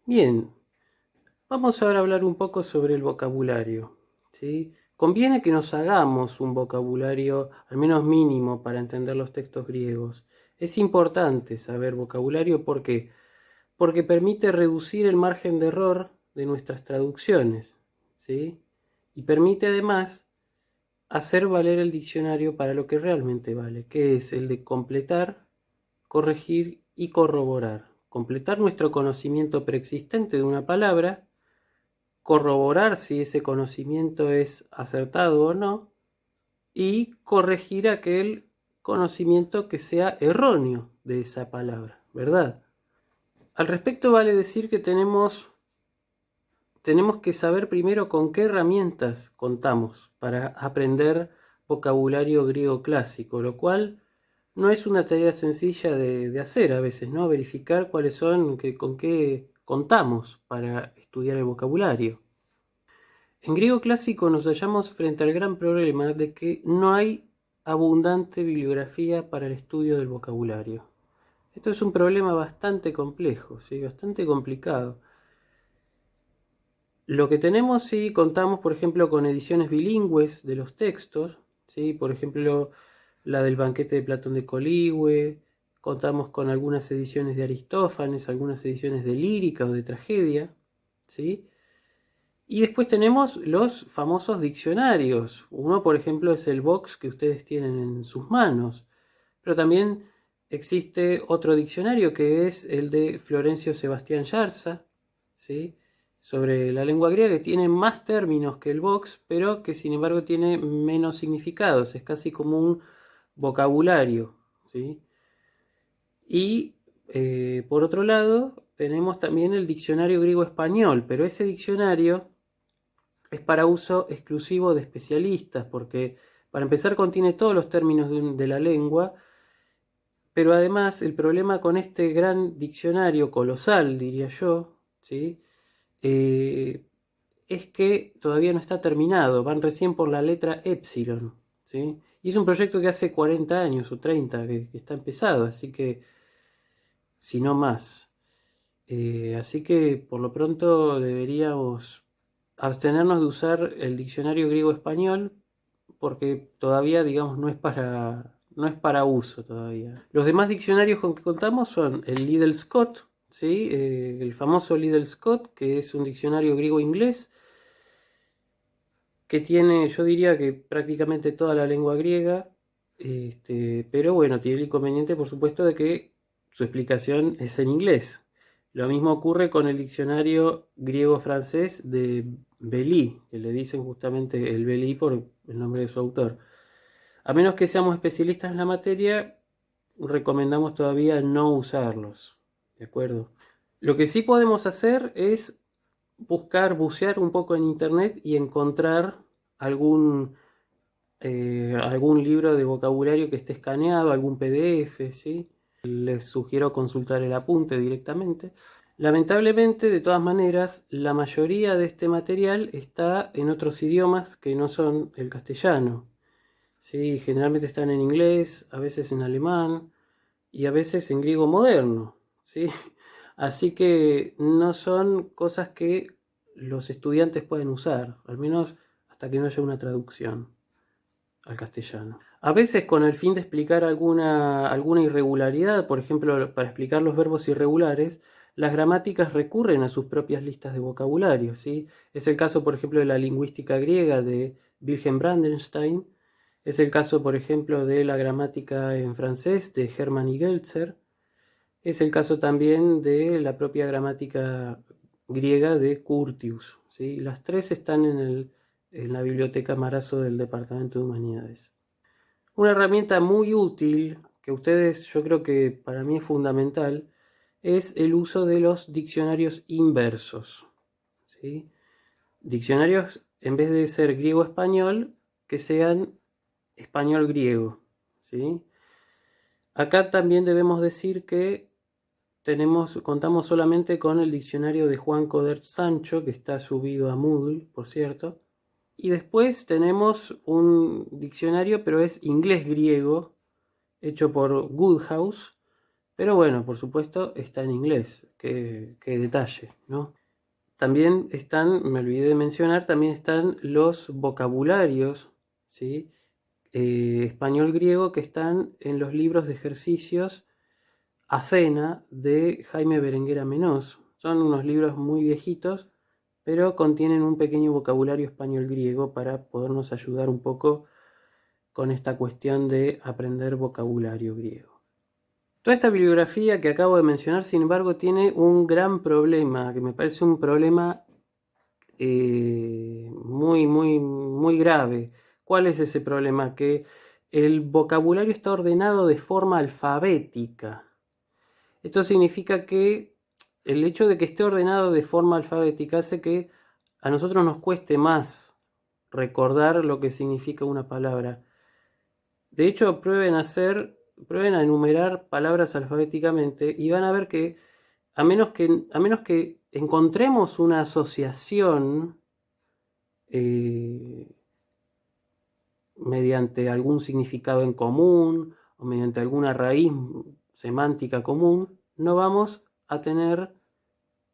Bien, vamos ahora a hablar un poco sobre el vocabulario, ¿sí? Conviene que nos hagamos un vocabulario al menos mínimo para entender los textos griegos. Es importante saber vocabulario porque permite reducir el margen de error de nuestras traducciones, ¿sí? Y permite además hacer valer el diccionario para lo que realmente vale, que es el de completar, corregir y corroborar. Completar nuestro conocimiento preexistente de una palabra, corroborar si ese conocimiento es acertado o no, y corregir aquel conocimiento que sea erróneo de esa palabra, ¿verdad? Al respecto vale decir que tenemos que saber primero con qué herramientas contamos para aprender vocabulario griego clásico, lo cual no es una tarea sencilla de hacer a veces, ¿no? Verificar cuáles son, con qué contamos para estudiar el vocabulario. En griego clásico nos hallamos frente al gran problema de que no hay abundante bibliografía para el estudio del vocabulario. Esto es un problema bastante complejo, ¿sí? Bastante complicado. Lo que tenemos, sí, contamos, por ejemplo, con ediciones bilingües de los textos, ¿sí? Por ejemplo, la del banquete de Platón de Coligüe, contamos con algunas ediciones de Aristófanes, algunas ediciones de lírica o de tragedia, ¿sí? Y después tenemos los famosos diccionarios. Uno, por ejemplo, es el Vox que ustedes tienen en sus manos, pero también existe otro diccionario que es el de Florencio Sebastián Yarza, ¿sí? Sobre la lengua griega, que tiene más términos que el Vox, pero que sin embargo tiene menos significados, es casi como un vocabulario, ¿sí? Y por otro lado, tenemos también el diccionario griego-español, pero ese diccionario es para uso exclusivo de especialistas, porque para empezar contiene todos los términos de la lengua, pero además el problema con este gran diccionario, colosal diría yo, ¿sí? Eh, es que todavía no está terminado, van recién por la letra epsilon, ¿sí? Y es un proyecto que hace 40 años o 30 que está empezado, así que si no más. Así que por lo pronto deberíamos abstenernos de usar el diccionario griego-español porque todavía, digamos, no es para uso todavía. Los demás diccionarios con que contamos son el Liddell Scott, ¿sí? El famoso Liddell Scott, que es un diccionario griego-inglés que tiene, yo diría que prácticamente toda la lengua griega, pero bueno, tiene el inconveniente, por supuesto, de que su explicación es en inglés. Lo mismo ocurre con el diccionario griego-francés de Belly, que le dicen justamente el Belly por el nombre de su autor. A menos que seamos especialistas en la materia, recomendamos todavía no usarlos. ¿De acuerdo? Lo que sí podemos hacer es bucear un poco en internet y encontrar algún, algún libro de vocabulario que esté escaneado, algún PDF, ¿sí? Les sugiero consultar el apunte directamente. Lamentablemente, de todas maneras, la mayoría de este material está en otros idiomas que no son el castellano. ¿Sí? Generalmente están en inglés, a veces en alemán y a veces en griego moderno, ¿sí? Así que no son cosas que los estudiantes pueden usar, al menos hasta que no haya una traducción al castellano. A veces con el fin de explicar alguna irregularidad, por ejemplo, para explicar los verbos irregulares, las gramáticas recurren a sus propias listas de vocabulario, ¿sí? Es el caso, por ejemplo, de la lingüística griega de Wilhelm Brandenstein, es el caso, por ejemplo, de la gramática en francés de Hermann y Geltzer, es el caso también de la propia gramática griega de Curtius, ¿sí? Las tres están en la biblioteca Marazo del Departamento de Humanidades. Una herramienta muy útil que ustedes, yo creo que para mí es fundamental, es el uso de los diccionarios inversos, ¿sí? Diccionarios, en vez de ser griego-español, que sean español-griego, ¿sí? Acá también debemos decir que contamos solamente con el diccionario de Juan Coder Sancho, que está subido a Moodle, por cierto. Y después tenemos un diccionario, pero es inglés-griego, hecho por Woodhouse. Pero bueno, por supuesto, está en inglés. qué detalle, ¿no? También están, me olvidé de mencionar, también están los vocabularios, ¿sí? Español-griego que están en los libros de ejercicios Acena de Jaime Berenguer Amenós. Son unos libros muy viejitos, pero contienen un pequeño vocabulario español-griego para podernos ayudar un poco con esta cuestión de aprender vocabulario griego. Toda esta bibliografía que acabo de mencionar, sin embargo, tiene un gran problema, que me parece un problema muy grave. ¿Cuál es ese problema? Que el vocabulario está ordenado de forma alfabética. Esto significa que el hecho de que esté ordenado de forma alfabética hace que a nosotros nos cueste más recordar lo que significa una palabra. De hecho, prueben a enumerar palabras alfabéticamente y van a ver que a menos que encontremos una asociación eh, mediante algún significado en común o mediante alguna raíz semántica común, no vamos a tener,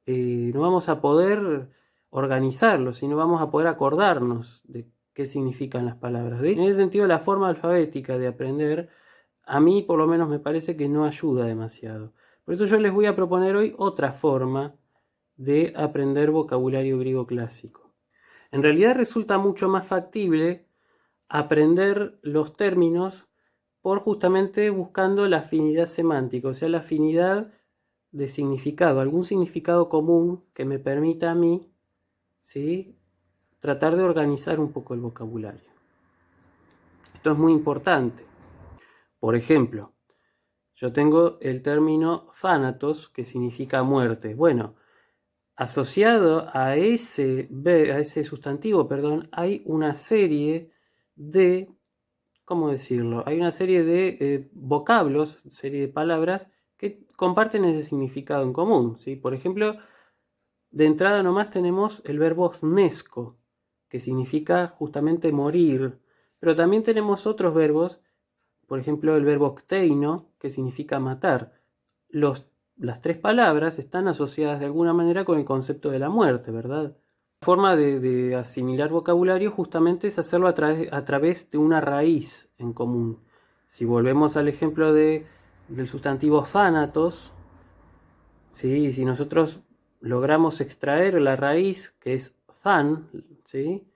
no vamos a poder organizarlo, sino vamos a poder acordarnos de qué significan las palabras. En ese sentido, la forma alfabética de aprender, a mí por lo menos me parece que no ayuda demasiado. Por eso yo les voy a proponer hoy otra forma de aprender vocabulario griego clásico. En realidad resulta mucho más factible aprender los términos por justamente buscando la afinidad semántica, o sea, la afinidad de significado, algún significado común que me permita a mí, ¿sí?, tratar de organizar un poco el vocabulario. Esto es muy importante. Por ejemplo, yo tengo el término thanatos, que significa muerte. Bueno, asociado a ese sustantivo, hay una serie de, ¿cómo decirlo? Hay una serie de vocablos, serie de palabras que comparten ese significado en común, ¿sí? Por ejemplo, de entrada nomás tenemos el verbo thnesco, que significa justamente morir, pero también tenemos otros verbos, por ejemplo el verbo cteino, que significa matar. Las tres palabras están asociadas de alguna manera con el concepto de la muerte, ¿verdad? La forma de asimilar vocabulario justamente es hacerlo a través de una raíz en común. Si volvemos al ejemplo del sustantivo thanatos, ¿sí?, si nosotros logramos extraer la raíz, que es than, ¿sí?,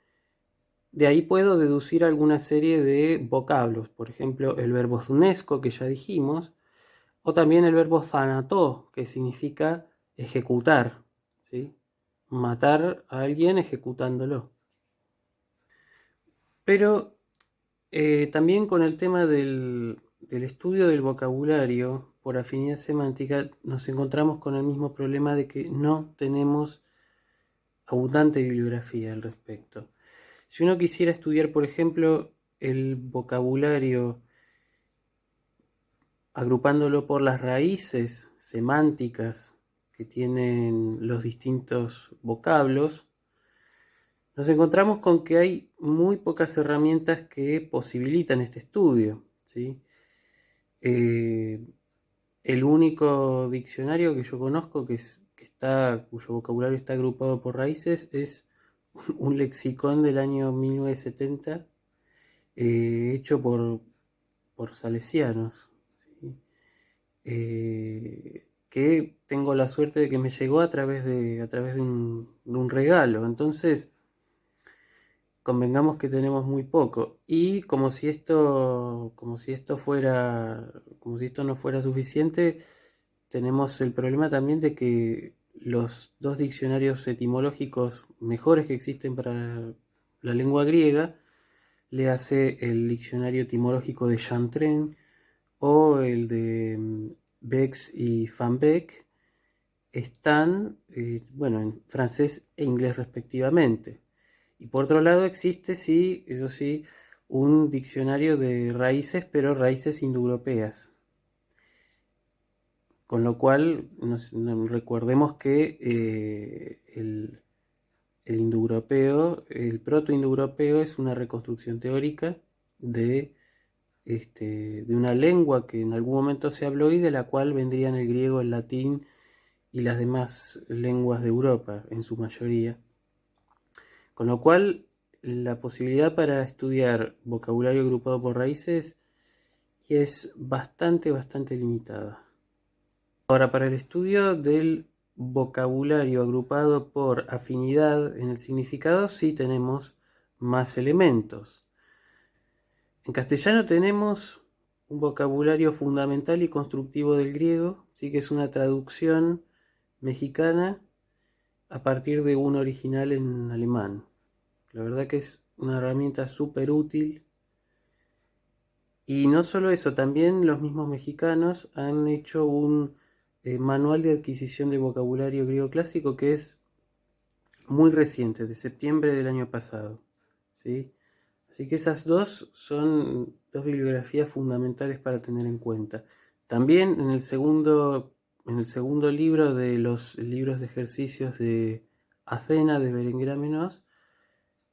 de ahí puedo deducir alguna serie de vocablos. Por ejemplo, el verbo thnesco, que ya dijimos, o también el verbo thanato, que significa ejecutar, ¿sí?, matar a alguien ejecutándolo. Pero también con el tema del estudio del vocabulario por afinidad semántica nos encontramos con el mismo problema de que no tenemos abundante bibliografía al respecto. Si uno quisiera estudiar, por ejemplo, el vocabulario agrupándolo por las raíces semánticas que tienen los distintos vocablos, nos encontramos con que hay muy pocas herramientas que posibilitan este estudio, ¿sí? El único diccionario que yo conozco cuyo vocabulario está agrupado por raíces es un lexicón del año 1970 hecho por salesianos, ¿sí? Que tengo la suerte de que me llegó a través de un regalo. Entonces, convengamos que tenemos muy poco. Y como si esto no fuera suficiente, tenemos el problema también de que los dos diccionarios etimológicos mejores que existen para la lengua griega, le hace el diccionario etimológico de Chantrenne o el de Bex y Van Beek, están en francés e inglés respectivamente. Y por otro lado existe, sí, eso sí, un diccionario de raíces, pero raíces indoeuropeas. Con lo cual, recordemos que el indoeuropeo, el proto-indoeuropeo, es una reconstrucción teórica de una lengua que en algún momento se habló y de la cual vendrían el griego, el latín y las demás lenguas de Europa en su mayoría. Con lo cual, la posibilidad para estudiar vocabulario agrupado por raíces es bastante limitada. Ahora, para el estudio del vocabulario agrupado por afinidad en el significado, sí tenemos más elementos. En castellano tenemos un vocabulario fundamental y constructivo del griego, sí que es una traducción mexicana a partir de un original en alemán. La verdad que es una herramienta súper útil. Y no solo eso, también los mismos mexicanos han hecho un manual de adquisición de vocabulario griego clásico que es muy reciente, de septiembre del año pasado, ¿sí? Así que esas dos son dos bibliografías fundamentales para tener en cuenta. También en el segundo libro de los libros de ejercicios de Acena de Berenguer Menos,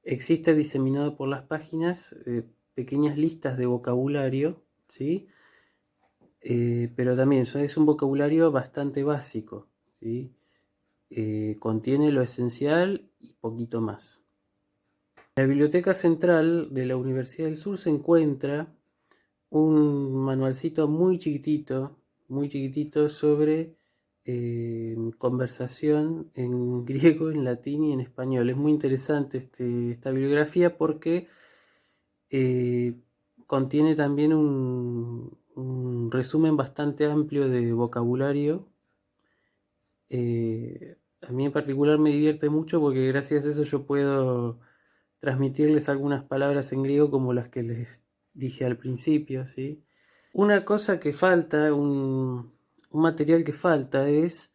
existe diseminado por las páginas pequeñas listas de vocabulario, ¿sí? Pero también es un vocabulario bastante básico, ¿sí? Contiene lo esencial y poquito más. En la Biblioteca Central de la Universidad del Sur se encuentra un manualcito muy chiquitito sobre conversación en griego, en latín y en español. Es muy interesante esta bibliografía porque eh, contiene también un resumen bastante amplio de vocabulario. A mí en particular me divierte mucho porque gracias a eso yo puedo transmitirles algunas palabras en griego como las que les dije al principio, ¿sí? Una cosa que falta, un material que falta es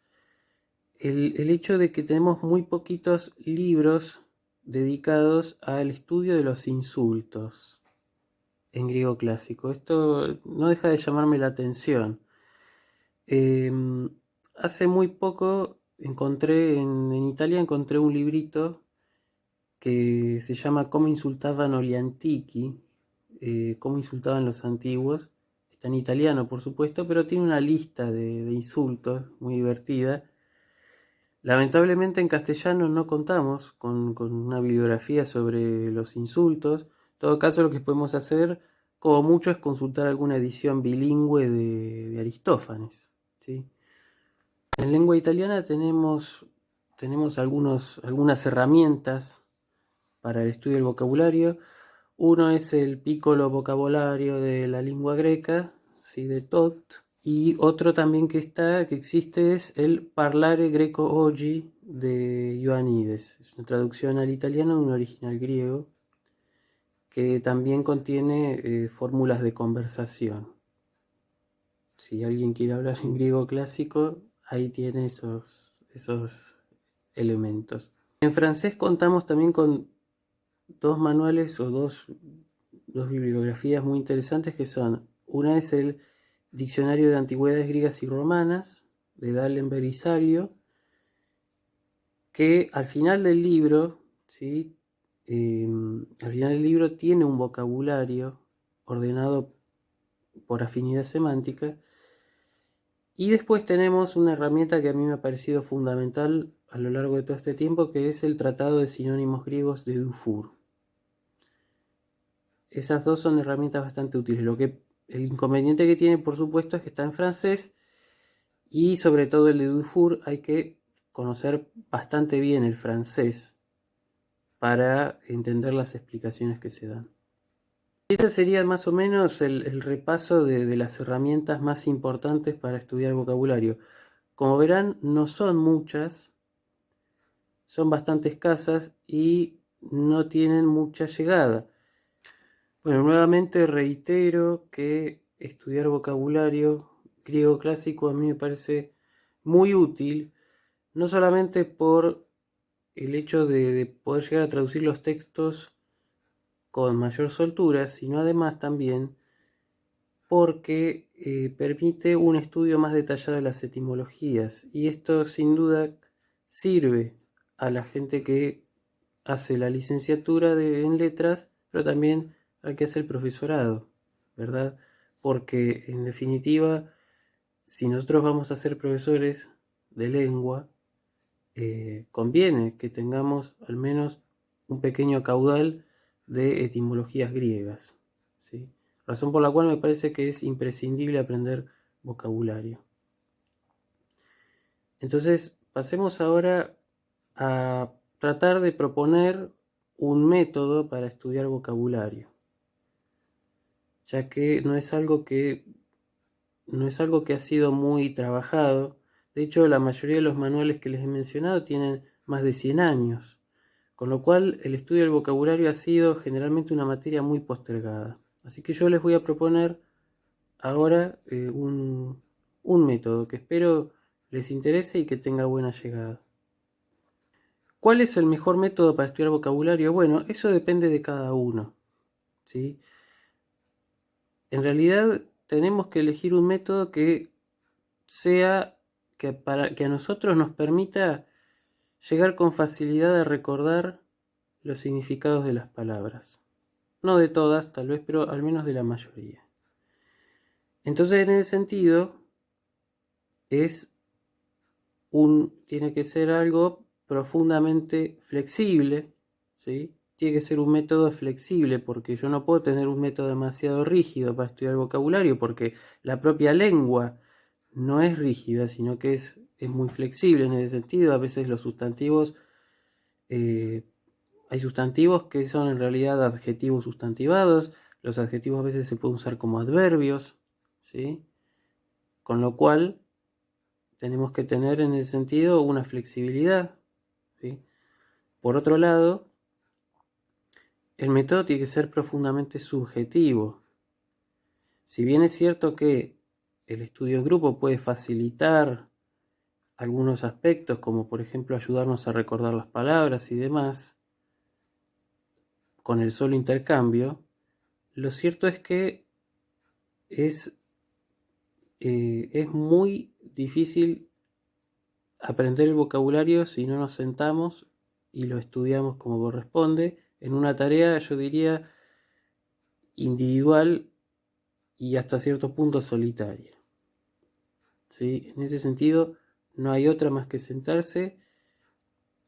el hecho de que tenemos muy poquitos libros dedicados al estudio de los insultos en griego clásico. Esto no deja de llamarme la atención. Hace muy poco encontré en Italia encontré un librito que se llama Cómo insultaban gli antichi, cómo insultaban los antiguos. Está en italiano, por supuesto, pero tiene una lista de insultos muy divertida. Lamentablemente en castellano no contamos con una bibliografía sobre los insultos. En todo caso, lo que podemos hacer, como mucho, es consultar alguna edición bilingüe de Aristófanes, ¿sí? En lengua italiana tenemos algunas herramientas para el estudio del vocabulario. Uno es el Piccolo Vocabolario de la lengua greca, ¿sí? De Todd. Y otro también que existe es el Parlare Greco Oggi de Ioannidis. Es una traducción al italiano de un original griego que también contiene fórmulas de conversación. Si alguien quiere hablar en griego clásico, ahí tiene esos elementos. En francés contamos también con dos manuales o dos bibliografías muy interesantes que son, una es el Diccionario de Antigüedades Griegas y Romanas de Dallenberg y Salio, que al final del libro, ¿sí? Al final del libro tiene un vocabulario ordenado por afinidad semántica. Y después tenemos una herramienta que a mí me ha parecido fundamental a lo largo de todo este tiempo, que es el Tratado de Sinónimos Griegos de Dufour. Esas dos son herramientas bastante útiles. El inconveniente que tiene, por supuesto, es que está en francés y sobre todo el de Dufour hay que conocer bastante bien el francés para entender las explicaciones que se dan. Ese sería más o menos el repaso de las herramientas más importantes para estudiar vocabulario. Como verán, no son muchas, son bastante escasas y no tienen mucha llegada. Bueno, nuevamente reitero que estudiar vocabulario griego clásico a mí me parece muy útil, no solamente por el hecho de poder llegar a traducir los textos con mayor soltura, sino además también porque permite un estudio más detallado de las etimologías. Y esto sin duda sirve a la gente que hace la licenciatura en letras, pero también al que hace el profesorado, ¿verdad? Porque en definitiva, si nosotros vamos a ser profesores, de lengua, conviene que tengamos al menos un pequeño caudal de etimologías griegas, ¿sí? Razón por la cual me parece que es imprescindible aprender vocabulario. Entonces, pasemos ahora a tratar de proponer un método para estudiar vocabulario, ya que no es algo que ha sido muy trabajado. De hecho, la mayoría de los manuales que les he mencionado tienen más de 100 años, con lo cual el estudio del vocabulario ha sido generalmente una materia muy postergada. Así que yo les voy a proponer ahora un método que espero les interese y que tenga buena llegada. ¿Cuál es el mejor método para estudiar vocabulario? Bueno, eso depende de cada uno, ¿sí? En realidad tenemos que elegir un método que sea para que a nosotros nos permita llegar con facilidad a recordar los significados de las palabras. No de todas, tal vez, pero al menos de la mayoría. Entonces, en ese sentido, tiene que ser algo profundamente flexible, ¿sí? Tiene que ser un método flexible, porque yo no puedo tener un método demasiado rígido para estudiar vocabulario, porque la propia lengua no es rígida, sino que es muy flexible en ese sentido. A veces los sustantivos, hay sustantivos que son en realidad adjetivos sustantivados, los adjetivos a veces se pueden usar como adverbios, ¿sí? Con lo cual tenemos que tener en ese sentido una flexibilidad, ¿sí? Por otro lado, el método tiene que ser profundamente subjetivo. Si bien es cierto que el estudio en grupo puede facilitar algunos aspectos, como por ejemplo ayudarnos a recordar las palabras y demás, con el solo intercambio, lo cierto es que es muy difícil aprender el vocabulario si no nos sentamos y lo estudiamos como corresponde, en una tarea, yo diría, individual y hasta cierto punto solitaria, ¿sí? En ese sentido, no hay otra más que sentarse,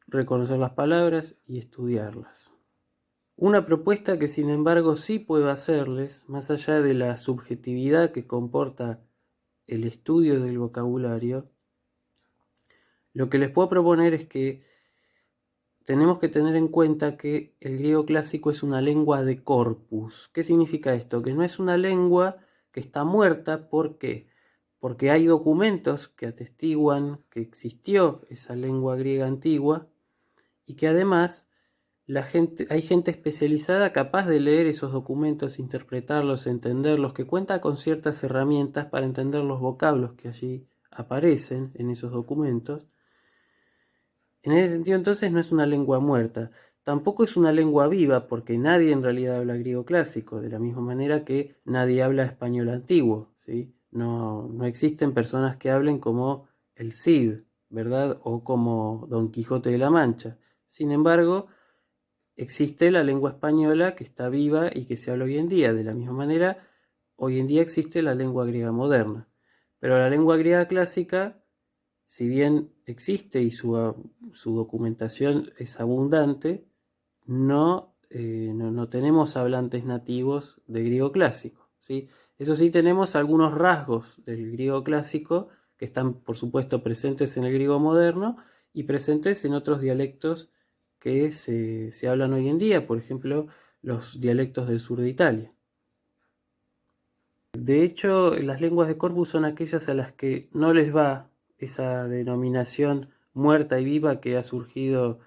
reconocer las palabras y estudiarlas. Una propuesta que sin embargo sí puedo hacerles, más allá de la subjetividad que comporta el estudio del vocabulario, lo que les puedo proponer es que tenemos que tener en cuenta que el griego clásico es una lengua de corpus. ¿Qué significa esto? Que no es una lengua que está muerta. ¿Por qué? Porque hay documentos que atestiguan que existió esa lengua griega antigua y que además hay gente especializada capaz de leer esos documentos, interpretarlos, entenderlos, que cuenta con ciertas herramientas para entender los vocablos que allí aparecen en esos documentos. En ese sentido, entonces, no es una lengua muerta. Tampoco es una lengua viva, porque nadie en realidad habla griego clásico, de la misma manera que nadie habla español antiguo, ¿sí? No existen personas que hablen como el Cid, ¿verdad? O como Don Quijote de la Mancha. Sin embargo, existe la lengua española que está viva y que se habla hoy en día. De la misma manera, hoy en día existe la lengua griega moderna. Pero la lengua griega clásica, si bien existe y su documentación es abundante, no tenemos hablantes nativos de griego clásico, ¿sí? Eso sí, tenemos algunos rasgos del griego clásico que están, por supuesto, presentes en el griego moderno y presentes en otros dialectos que se hablan hoy en día, por ejemplo, los dialectos del sur de Italia. De hecho, las lenguas de corpus son aquellas a las que no les va esa denominación muerta y viva que ha surgido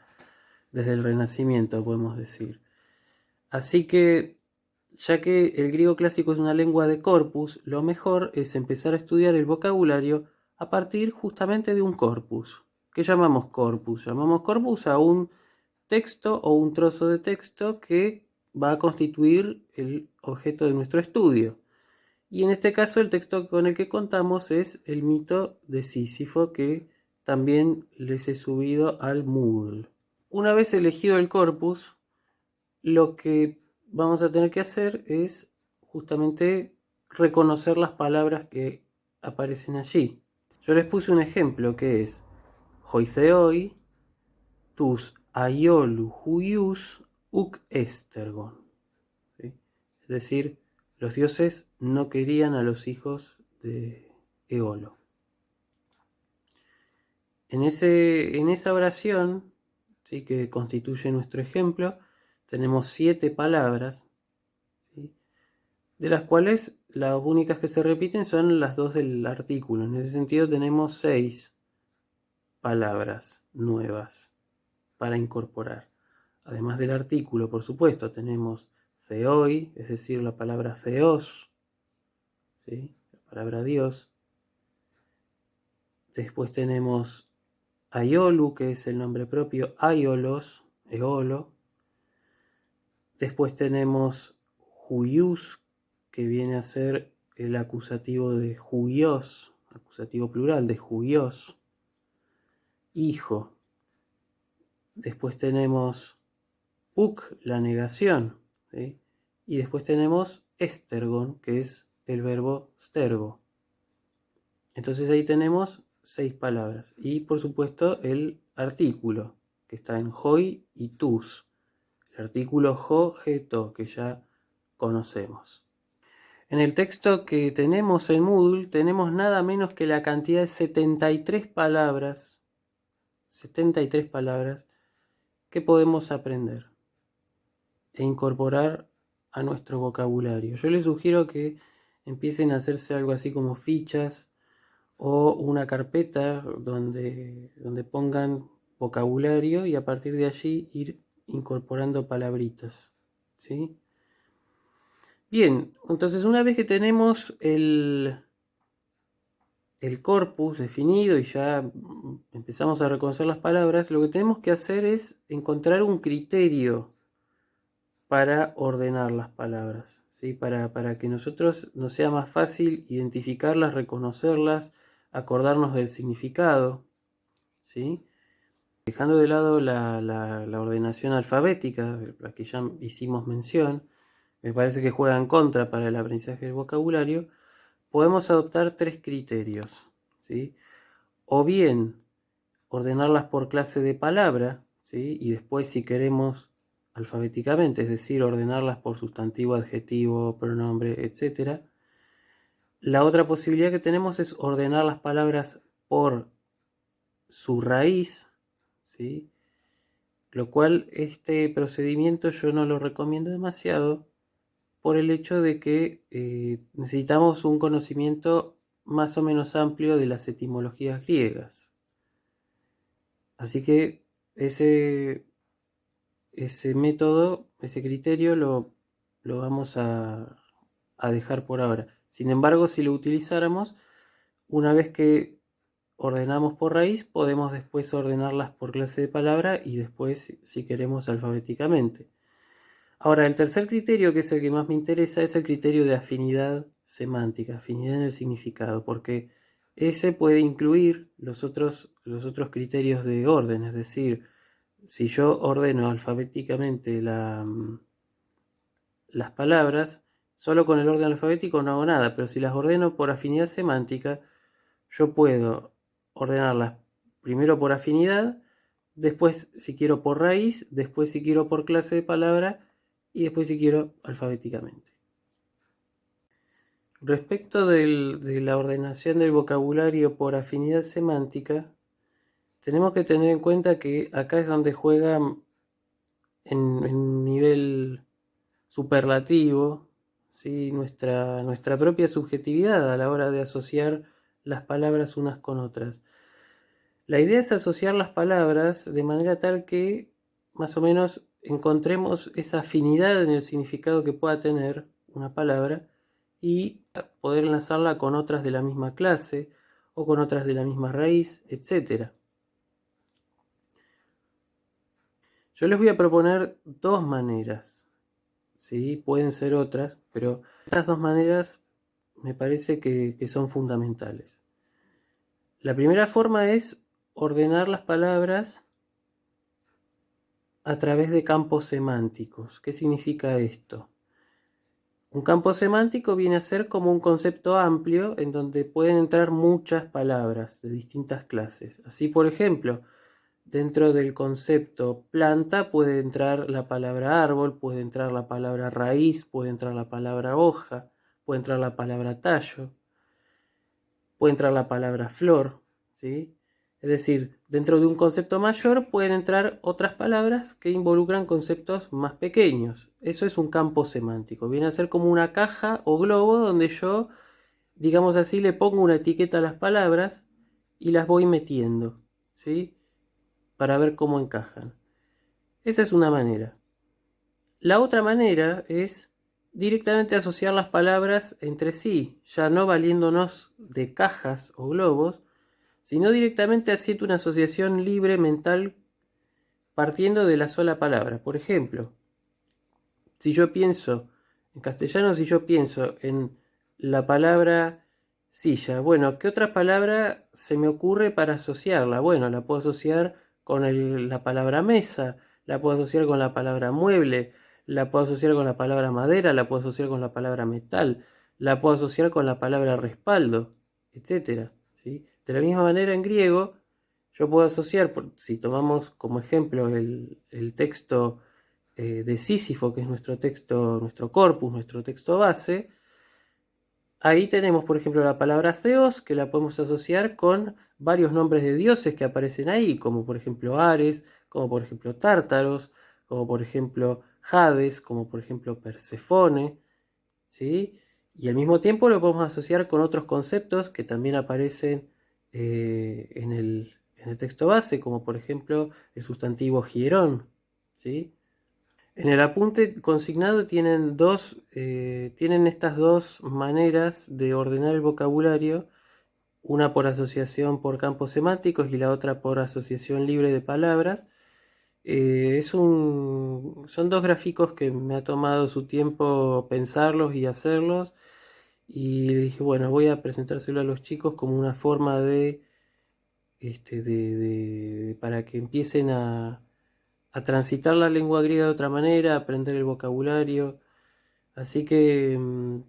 desde el Renacimiento, podemos decir. Así que, ya que el griego clásico es una lengua de corpus, lo mejor es empezar a estudiar el vocabulario a partir justamente de un corpus. ¿Qué llamamos corpus? Llamamos corpus a un texto o un trozo de texto que va a constituir el objeto de nuestro estudio. Y en este caso el texto con el que contamos es el mito de Sísifo, que también les he subido al Moodle. Una vez elegido el corpus, lo que vamos a tener que hacer es justamente reconocer las palabras que aparecen allí. Yo les puse un ejemplo que es: hoitheoi, tus aiolu huius uk estergon. ¿Sí? Es decir, los dioses no querían a los hijos de Eolo. En esa oración, ¿sí?, que constituye nuestro ejemplo, tenemos 7 palabras, ¿sí?, de las cuales las únicas que se repiten son las 2 del artículo. En ese sentido tenemos 6 palabras nuevas para incorporar. Además del artículo, por supuesto, tenemos theoi, es decir, la palabra theos, ¿sí?, la palabra Dios. Después tenemos aiolu, que es el nombre propio, aiolos, eolo. Después tenemos huius, que viene a ser el acusativo de huios, acusativo plural de huios, hijo. Después tenemos uk, la negación, ¿sí? Y después tenemos estergon, que es el verbo stergo. Entonces ahí tenemos 6 palabras. Y por supuesto el artículo, que está en hoi y tus. El artículo ho, he, to, que ya conocemos. En el texto que tenemos en Moodle tenemos nada menos que la cantidad de 73 palabras que podemos aprender e incorporar a nuestro vocabulario. Yo les sugiero que empiecen a hacerse algo así como fichas o una carpeta donde pongan vocabulario y a partir de allí ir incorporando palabritas, ¿sí? Bien, entonces una vez que tenemos el corpus definido y ya empezamos a reconocer las palabras, lo que tenemos que hacer es encontrar un criterio para ordenar las palabras, ¿sí? Para que nosotros nos sea más fácil identificarlas, reconocerlas, acordarnos del significado, ¿sí? Dejando de lado la ordenación alfabética, la que ya hicimos mención, me parece que juega en contra para el aprendizaje del vocabulario, podemos adoptar 3 criterios, ¿sí? O bien ordenarlas por clase de palabra, ¿sí?, y después, si queremos, alfabéticamente, es decir, ordenarlas por sustantivo, adjetivo, pronombre, etc. La otra posibilidad que tenemos es ordenar las palabras por su raíz, ¿sí?, lo cual este procedimiento yo no lo recomiendo demasiado por el hecho de que necesitamos un conocimiento más o menos amplio de las etimologías griegas. Así que ese método, ese criterio lo vamos a dejar por ahora. Sin embargo, si lo utilizáramos, una vez que ordenamos por raíz, podemos después ordenarlas por clase de palabra y después, si queremos, alfabéticamente. Ahora, el tercer criterio, que es el que más me interesa, es el criterio de afinidad semántica, afinidad en el significado, porque ese puede incluir los otros criterios de orden, es decir, si yo ordeno alfabéticamente las palabras, solo con el orden alfabético no hago nada, pero si las ordeno por afinidad semántica, yo puedo ordenarlas primero por afinidad, después si quiero por raíz, después si quiero por clase de palabra y después si quiero alfabéticamente. Respecto de la ordenación del vocabulario por afinidad semántica, tenemos que tener en cuenta que acá es donde juega en nivel superlativo, ¿sí?, nuestra propia subjetividad a la hora de asociar las palabras unas con otras. La idea es asociar las palabras de manera tal que más o menos encontremos esa afinidad en el significado que pueda tener una palabra y poder enlazarla con otras de la misma clase o con otras de la misma raíz, etc. Yo les voy a proponer 2 maneras, ¿sí? Pueden ser otras, pero estas 2 maneras me parece que son fundamentales. La primera forma es ordenar las palabras a través de campos semánticos. ¿Qué significa esto? Un campo semántico viene a ser como un concepto amplio en donde pueden entrar muchas palabras de distintas clases. Así, por ejemplo, dentro del concepto planta puede entrar la palabra árbol, puede entrar la palabra raíz, puede entrar la palabra hoja, puede entrar la palabra tallo, puede entrar la palabra flor, ¿sí? Es decir, dentro de un concepto mayor pueden entrar otras palabras que involucran conceptos más pequeños. Eso es un campo semántico. Viene a ser como una caja o globo donde yo, digamos así, le pongo una etiqueta a las palabras y las voy metiendo, ¿sí? Para ver cómo encajan. Esa es una manera. La otra manera es directamente asociar las palabras entre sí, ya no valiéndonos de cajas o globos, sino directamente haciendo una asociación libre mental partiendo de la sola palabra. Por ejemplo, si yo pienso en castellano, si yo pienso en la palabra silla, bueno, ¿qué otra palabra se me ocurre para asociarla? Bueno, la puedo asociar con la palabra mesa, la puedo asociar con la palabra mueble, la puedo asociar con la palabra madera, la puedo asociar con la palabra metal, la puedo asociar con la palabra respaldo, etcétera, ¿sí? De la misma manera en griego, yo puedo asociar, si tomamos como ejemplo el texto de Sísifo, que es nuestro texto, nuestro corpus, nuestro texto base, ahí tenemos, por ejemplo, la palabra Theos, que la podemos asociar con varios nombres de dioses que aparecen ahí, como por ejemplo Ares, como por ejemplo Tártaros, como por ejemplo Hades, como por ejemplo Persefone, ¿sí? Y al mismo tiempo lo podemos asociar con otros conceptos que también aparecen en el texto base, como por ejemplo el sustantivo hierón, ¿sí? En el apunte consignado tienen estas dos maneras de ordenar el vocabulario, una por asociación por campos semánticos y la otra por asociación libre de palabras. Son dos gráficos que me ha tomado su tiempo pensarlos y hacerlos, y dije, bueno, voy a presentárselo a los chicos como una forma para que empiecen a transitar la lengua griega de otra manera, a aprender el vocabulario. Así que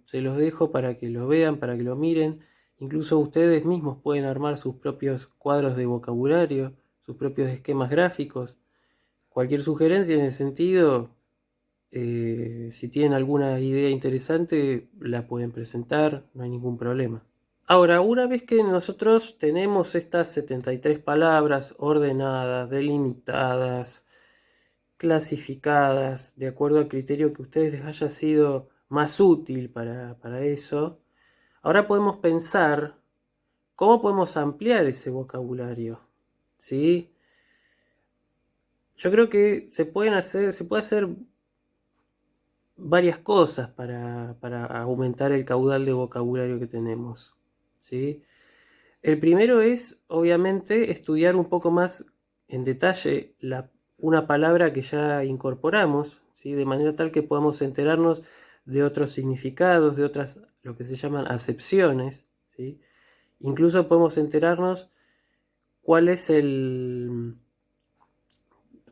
se los dejo para que lo vean, para que lo miren. Incluso ustedes mismos pueden armar sus propios cuadros de vocabulario, sus propios esquemas gráficos. Cualquier sugerencia en ese sentido, si tienen alguna idea interesante, la pueden presentar, no hay ningún problema. Ahora, una vez que nosotros tenemos estas 73 palabras ordenadas, delimitadas, clasificadas de acuerdo al criterio que a ustedes les haya sido más útil para eso, ahora podemos pensar cómo podemos ampliar ese vocabulario, ¿sí? Yo creo que se puede hacer varias cosas para aumentar el caudal de vocabulario que tenemos, ¿sí? El primero es, obviamente, estudiar un poco más en detalle una palabra que ya incorporamos, ¿sí? De manera tal que podamos enterarnos de otros significados, de otras, lo que se llaman acepciones, ¿sí? Incluso podemos enterarnos cuál es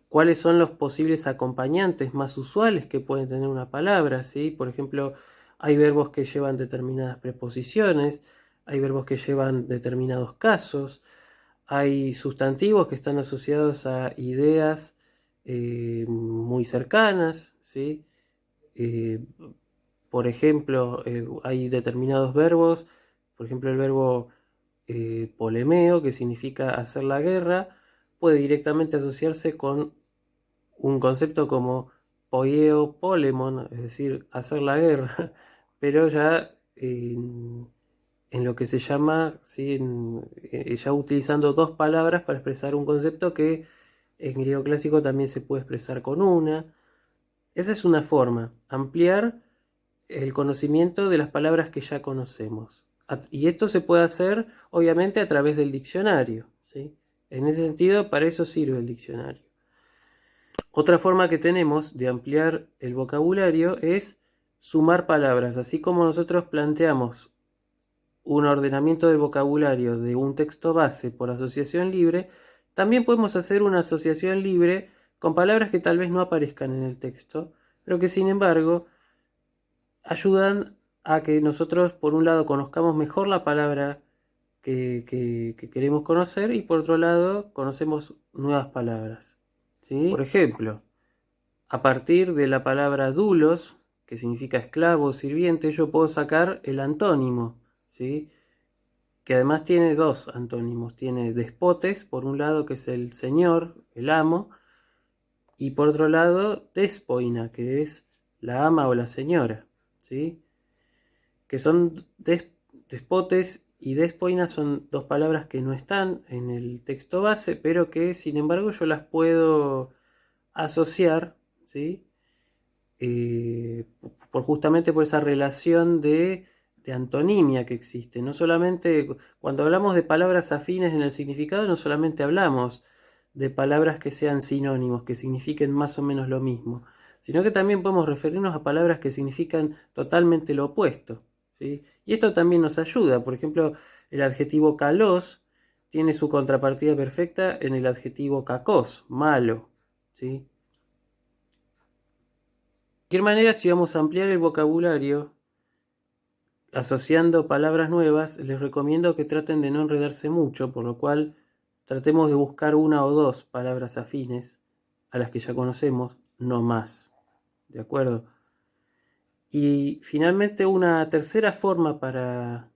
cuáles son los posibles acompañantes más usuales que puede tener una palabra, ¿sí? Por ejemplo, hay verbos que llevan determinadas preposiciones, hay verbos que llevan determinados casos, hay sustantivos que están asociados a ideas muy cercanas, ¿sí? Eh, por ejemplo, hay determinados verbos, por ejemplo el verbo polemeo, que significa hacer la guerra, puede directamente asociarse con un concepto como poieo polemon, es decir, hacer la guerra, pero ya en lo que se llama, ¿sí? Ya utilizando dos palabras para expresar un concepto que en griego clásico también se puede expresar con una. Esa es una forma, ampliar el conocimiento de las palabras que ya conocemos. Y esto se puede hacer, obviamente, a través del diccionario, ¿sí? En ese sentido, para eso sirve el diccionario. Otra forma que tenemos de ampliar el vocabulario es sumar palabras. Así como nosotros planteamos un ordenamiento del vocabulario de un texto base por asociación libre, también podemos hacer una asociación libre con palabras que tal vez no aparezcan en el texto, pero que sin embargo ayudan a que nosotros, por un lado, conozcamos mejor la palabra que queremos conocer y por otro lado, conocemos nuevas palabras. ¿Sí? Por ejemplo, a partir de la palabra doulos, que significa esclavo o sirviente, yo puedo sacar el antónimo, ¿sí? Que además tiene dos antónimos. Tiene despotes, por un lado, que es el señor, el amo, y por otro lado, despoina, que es la ama o la señora, ¿sí? Que son despotes y despoina son dos palabras que no están en el texto base, pero que sin embargo yo las puedo asociar, ¿sí? Justamente por esa relación de antonimia que existe. No solamente, cuando hablamos de palabras afines en el significado, no solamente hablamos de palabras que sean sinónimos, que signifiquen más o menos lo mismo, sino que también podemos referirnos a palabras que significan totalmente lo opuesto, ¿sí? Y esto también nos ayuda. Por ejemplo, el adjetivo calos tiene su contrapartida perfecta en el adjetivo cacos, malo, ¿sí? De cualquier manera, si vamos a ampliar el vocabulario asociando palabras nuevas, les recomiendo que traten de no enredarse mucho, por lo cual tratemos de buscar una o dos palabras afines a las que ya conocemos, no más. ¿De acuerdo? Y finalmente una tercera forma para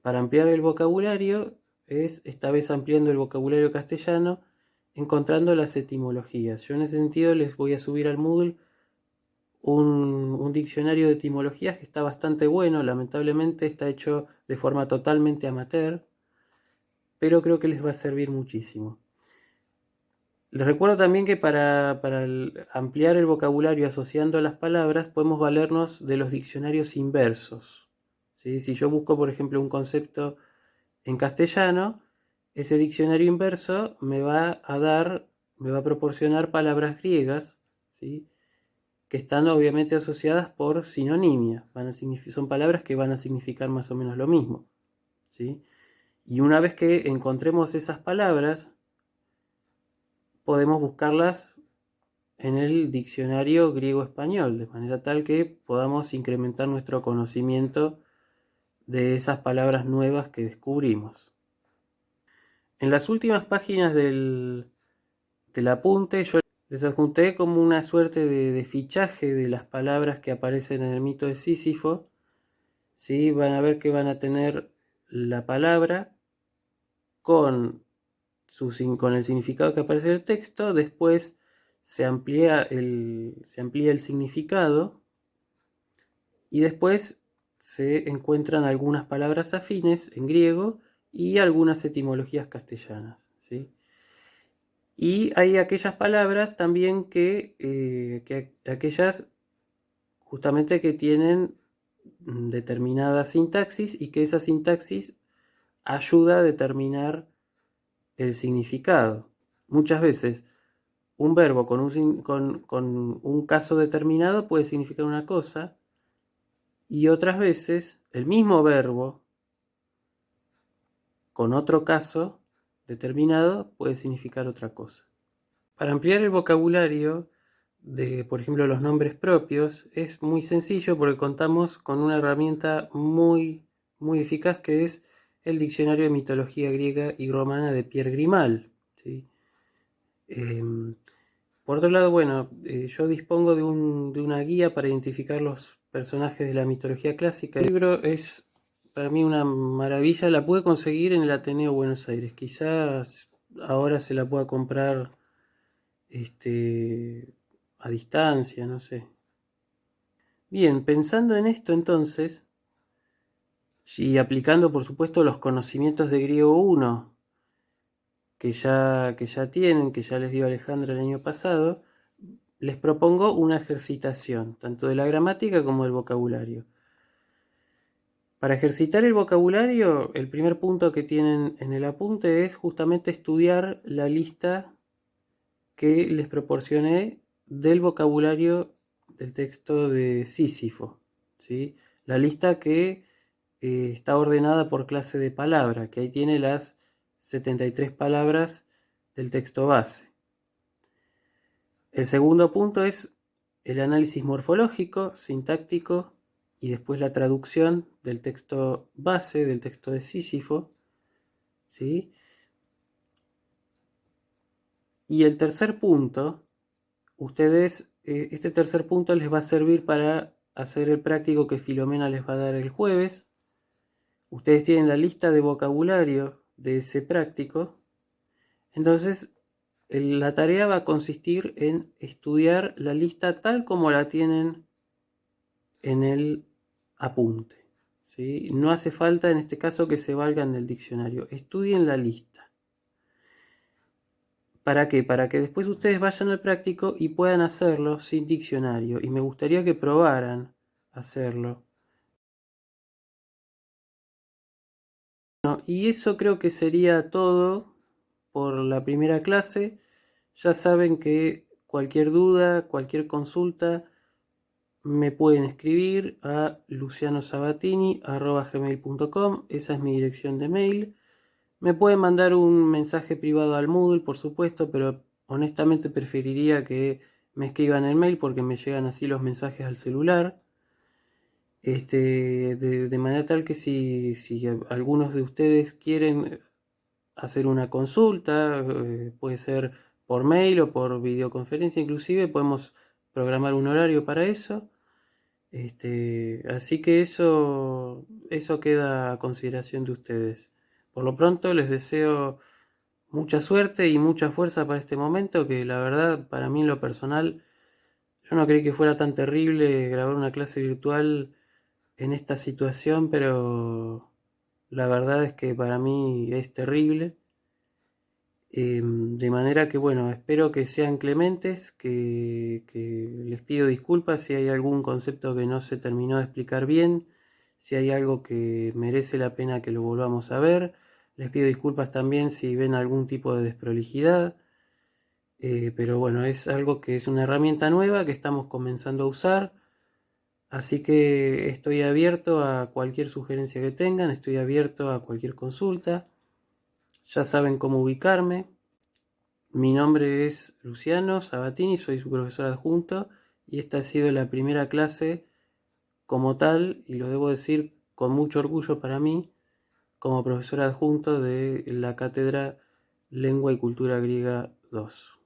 ampliar el vocabulario es, esta vez ampliando el vocabulario castellano, encontrando las etimologías. Yo en ese sentido les voy a subir al Moodle un diccionario de etimologías que está bastante bueno. Lamentablemente está hecho de forma totalmente amateur, pero creo que les va a servir muchísimo. Les recuerdo también que para ampliar el vocabulario asociando las palabras podemos valernos de los diccionarios inversos, ¿sí? Si yo busco, por ejemplo, un concepto en castellano, ese diccionario inverso me va a proporcionar palabras griegas, ¿sí? Que están obviamente asociadas por sinonimia. Son palabras que van a significar más o menos lo mismo, ¿sí? Y una vez que encontremos esas palabras, podemos buscarlas en el diccionario griego-español, de manera tal que podamos incrementar nuestro conocimiento de esas palabras nuevas que descubrimos. En las últimas páginas del apunte yo les adjunté como una suerte de fichaje de las palabras que aparecen en el mito de Sísifo. ¿Sí? Van a ver que van a tener la palabra con, con el significado que aparece en el texto. Después se amplía el significado y después se encuentran algunas palabras afines en griego y algunas etimologías castellanas, ¿sí? Y hay aquellas palabras también que aquellas justamente que tienen determinada sintaxis y que esa sintaxis ayuda a determinar el significado. Muchas veces un verbo con un caso determinado puede significar una cosa y otras veces el mismo verbo con otro caso determinado puede significar otra cosa. Para ampliar el vocabulario de, por ejemplo, los nombres propios, es muy sencillo porque contamos con una herramienta muy, muy eficaz que es el Diccionario de Mitología Griega y Romana de Pierre Grimal, ¿sí? Por otro lado, bueno, yo dispongo de una guía para identificar los personajes de la mitología clásica. El libro es para mí una maravilla, la pude conseguir en el Ateneo Buenos Aires. Quizás ahora se la pueda comprar a distancia, no sé. Bien, pensando en esto entonces, y aplicando por supuesto los conocimientos de griego 1 que ya tienen, que ya les dio Alejandra el año pasado, les propongo una ejercitación, tanto de la gramática como del vocabulario. Para ejercitar el vocabulario, el primer punto que tienen en el apunte es justamente estudiar la lista que les proporcioné del vocabulario del texto de Sísifo, ¿sí? La lista que está ordenada por clase de palabra, que ahí tiene las 73 palabras del texto base. El segundo punto es el análisis morfológico, sintáctico y después la traducción del texto base, del texto de Sísifo, ¿sí? Y el tercer punto, este tercer punto les va a servir para hacer el práctico que Filomena les va a dar el jueves. Ustedes tienen la lista de vocabulario de ese práctico. Entonces, la tarea va a consistir en estudiar la lista tal como la tienen en el apunte, ¿sí? No hace falta en este caso que se valgan del diccionario. Estudien la lista. ¿Para qué? Para que después ustedes vayan al práctico y puedan hacerlo sin diccionario. Y me gustaría que probaran hacerlo. Y eso creo que sería todo por la primera clase. Ya saben que cualquier duda, cualquier consulta, me pueden escribir a lucianosabatini@gmail.com. Esa es mi dirección de mail. Me pueden mandar un mensaje privado al Moodle, por supuesto, pero honestamente preferiría que me escriban el mail porque me llegan así los mensajes al celular. De manera tal que si algunos de ustedes quieren hacer una consulta, puede ser por mail o por videoconferencia, inclusive podemos programar un horario para eso. Así que eso queda a consideración de ustedes. Por lo pronto les deseo mucha suerte y mucha fuerza para este momento, que la verdad para mí en lo personal yo no creí que fuera tan terrible grabar una clase virtual en esta situación, pero la verdad es que para mí es terrible. De manera que, bueno, espero que sean clementes, que les pido disculpas si hay algún concepto que no se terminó de explicar bien, si hay algo que merece la pena que lo volvamos a ver. Les pido disculpas también si ven algún tipo de desprolijidad, pero bueno, es algo que es una herramienta nueva que estamos comenzando a usar, así que estoy abierto a cualquier sugerencia que tengan, estoy abierto a cualquier consulta. Ya saben cómo ubicarme. Mi nombre es Luciano Sabatini, soy su profesor adjunto y esta ha sido la primera clase como tal, y lo debo decir con mucho orgullo para mí, como profesor adjunto de la cátedra Lengua y Cultura Griega 2.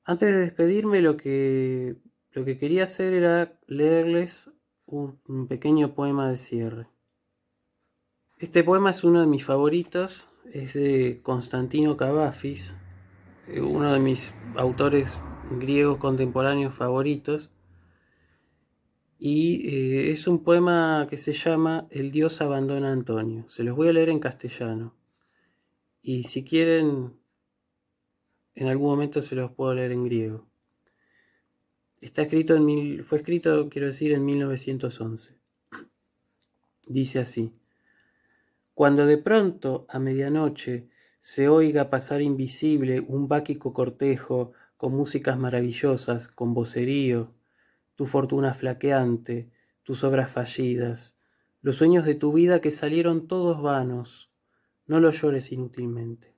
Antes de despedirme, lo que quería hacer era leerles un pequeño poema de cierre. Este poema es uno de mis favoritos, es de Constantino Cavafis, uno de mis autores griegos contemporáneos favoritos, y es un poema que se llama El dios abandona a Antonio. Se los voy a leer en castellano, y si quieren en algún momento se los puedo leer en griego. Fue escrito, quiero decir, en 1911. Dice así: cuando de pronto a medianoche se oiga pasar invisible un báquico cortejo con músicas maravillosas, con vocerío, tu fortuna flaqueante, tus obras fallidas, los sueños de tu vida que salieron todos vanos, no los llores inútilmente.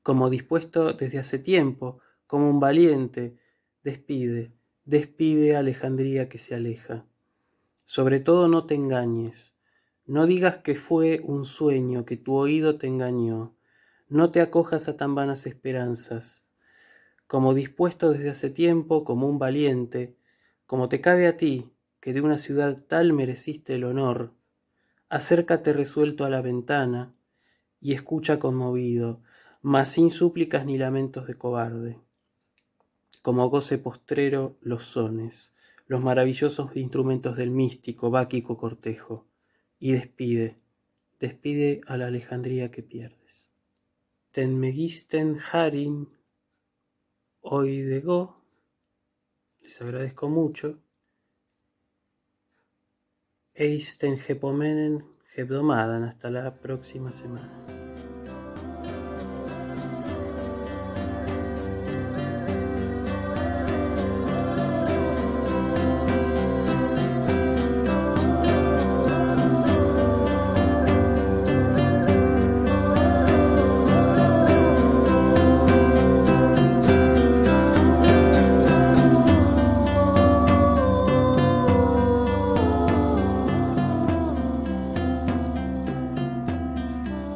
Como dispuesto desde hace tiempo, como un valiente, despide Alejandría que se aleja. Sobre todo no te engañes, no digas que fue un sueño, que tu oído te engañó, no te acojas a tan vanas esperanzas. Como dispuesto desde hace tiempo, como un valiente, como te cabe a ti, que de una ciudad tal mereciste el honor, acércate resuelto a la ventana y escucha conmovido, mas sin súplicas ni lamentos de cobarde. Como goce postrero los sones, los maravillosos instrumentos del místico, báquico cortejo, y despide a la Alejandría que pierdes. Ten megisten harim oidego. Les agradezco mucho. Eisten Hepomenen Hebdomadan. Hasta la próxima semana.